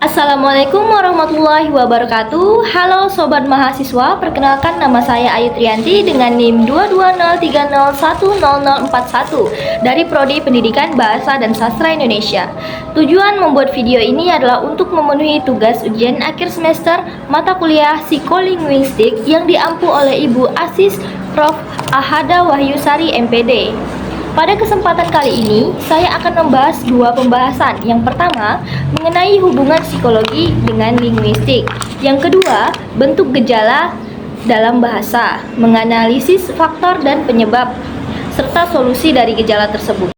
Assalamualaikum warahmatullahi wabarakatuh. Halo Sobat Mahasiswa, perkenalkan nama saya Ayu Trianti dengan NIM 220301041 dari Prodi Pendidikan Bahasa dan Sastra Indonesia. Tujuan membuat video ini adalah untuk memenuhi tugas ujian akhir semester mata kuliah Psikolinguistik yang diampu oleh Ibu Asis Prof. Ahada Wahyusari MPD. Pada kesempatan kali ini, saya akan membahas dua pembahasan. Yang pertama, mengenai hubungan psikologi dengan linguistik. Yang kedua, bentuk gejala dalam bahasa, menganalisis faktor dan penyebab, serta solusi dari gejala tersebut.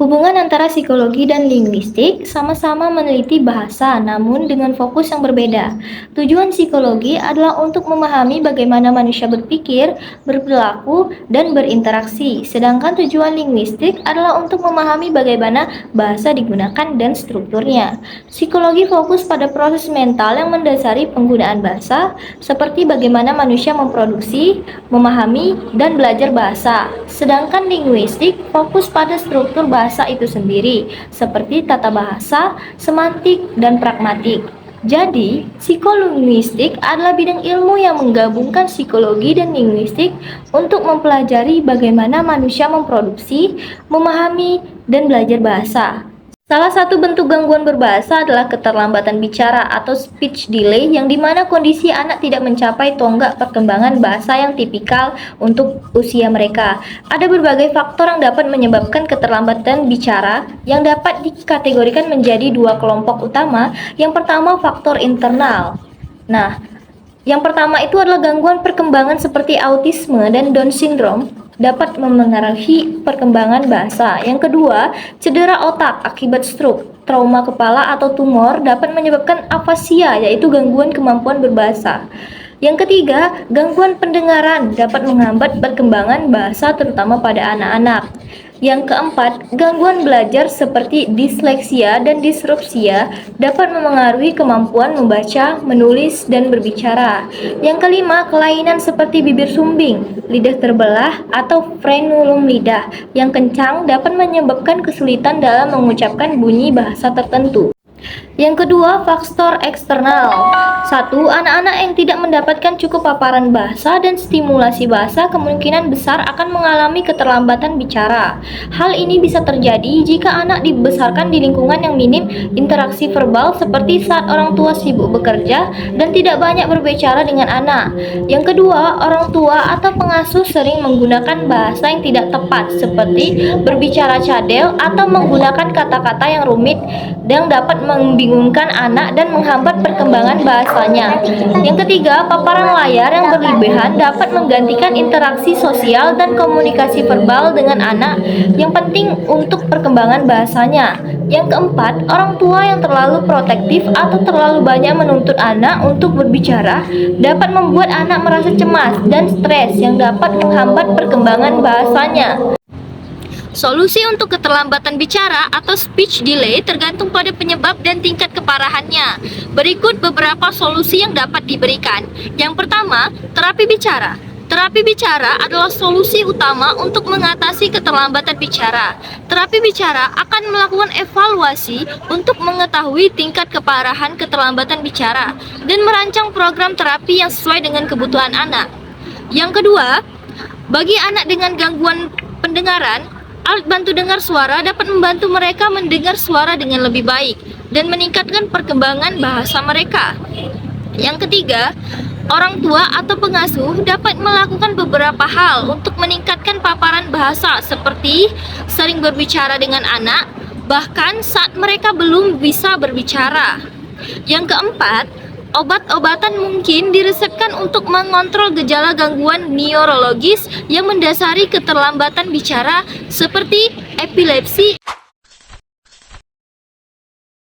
Hubungan antara psikologi dan linguistik sama-sama meneliti bahasa, namun dengan fokus yang berbeda. Tujuan psikologi adalah untuk memahami bagaimana manusia berpikir, berperilaku, dan berinteraksi, sedangkan tujuan linguistik adalah untuk memahami bagaimana bahasa digunakan dan strukturnya. Psikologi fokus pada proses mental yang mendasari penggunaan bahasa, seperti bagaimana manusia memproduksi, memahami, dan belajar bahasa, sedangkan linguistik fokus pada struktur bahasa itu sendiri, seperti tata bahasa, semantik, dan pragmatik. Jadi, psikolinguistik adalah bidang ilmu yang menggabungkan psikologi dan linguistik untuk mempelajari bagaimana manusia memproduksi, memahami, dan belajar bahasa. Salah satu bentuk gangguan berbahasa adalah keterlambatan bicara atau speech delay, yang dimana kondisi anak tidak mencapai tonggak perkembangan bahasa yang tipikal untuk usia mereka. Ada berbagai faktor yang dapat menyebabkan keterlambatan bicara yang dapat dikategorikan menjadi dua kelompok utama. Yang pertama, faktor internal. Yang pertama itu adalah gangguan perkembangan seperti autisme dan Down syndrome dapat memengaruhi perkembangan bahasa. Yang kedua, cedera otak akibat stroke, trauma kepala atau tumor dapat menyebabkan afasia, yaitu gangguan kemampuan berbahasa. Yang ketiga, gangguan pendengaran dapat menghambat perkembangan bahasa terutama pada anak-anak. Yang keempat, gangguan belajar seperti disleksia dan disrupsia dapat memengaruhi kemampuan membaca, menulis, dan berbicara. Yang kelima, kelainan seperti bibir sumbing, lidah terbelah, atau frenulum lidah yang kencang dapat menyebabkan kesulitan dalam mengucapkan bunyi bahasa tertentu. Yang kedua, faktor eksternal. 1. Anak-anak yang tidak mendapatkan cukup paparan bahasa dan stimulasi bahasa kemungkinan besar akan mengalami keterlambatan bicara. Hal ini bisa terjadi jika anak dibesarkan di lingkungan yang minim interaksi verbal, seperti saat orang tua sibuk bekerja dan tidak banyak berbicara dengan anak. Yang kedua, orang tua atau pengasuh sering menggunakan bahasa yang tidak tepat, seperti berbicara cadel atau menggunakan kata-kata yang rumit yang dapat membingungkan anak dan menghambat perkembangan bahasanya. Yang ketiga, paparan layar yang berlebihan dapat menggantikan interaksi sosial dan komunikasi verbal dengan anak yang penting untuk perkembangan bahasanya. Yang keempat, orang tua yang terlalu protektif atau terlalu banyak menuntut anak untuk berbicara dapat membuat anak merasa cemas dan stres yang dapat menghambat perkembangan bahasanya. Solusi untuk keterlambatan bicara atau speech delay tergantung pada penyebab dan tingkat keparahannya. Berikut beberapa solusi yang dapat diberikan. Yang pertama, terapi bicara. Terapi bicara adalah solusi utama untuk mengatasi keterlambatan bicara. Terapi bicara akan melakukan evaluasi untuk mengetahui tingkat keparahan keterlambatan bicara dan merancang program terapi yang sesuai dengan kebutuhan anak. Yang kedua, bagi anak dengan gangguan pendengaran, alat bantu dengar suara dapat membantu mereka mendengar suara dengan lebih baik dan meningkatkan perkembangan bahasa mereka. Yang ketiga, orang tua atau pengasuh dapat melakukan beberapa hal untuk meningkatkan paparan bahasa, seperti sering berbicara dengan anak, bahkan saat mereka belum bisa berbicara. Yang keempat, obat-obatan mungkin diresepkan untuk mengontrol gejala gangguan neurologis yang mendasari keterlambatan bicara, seperti epilepsi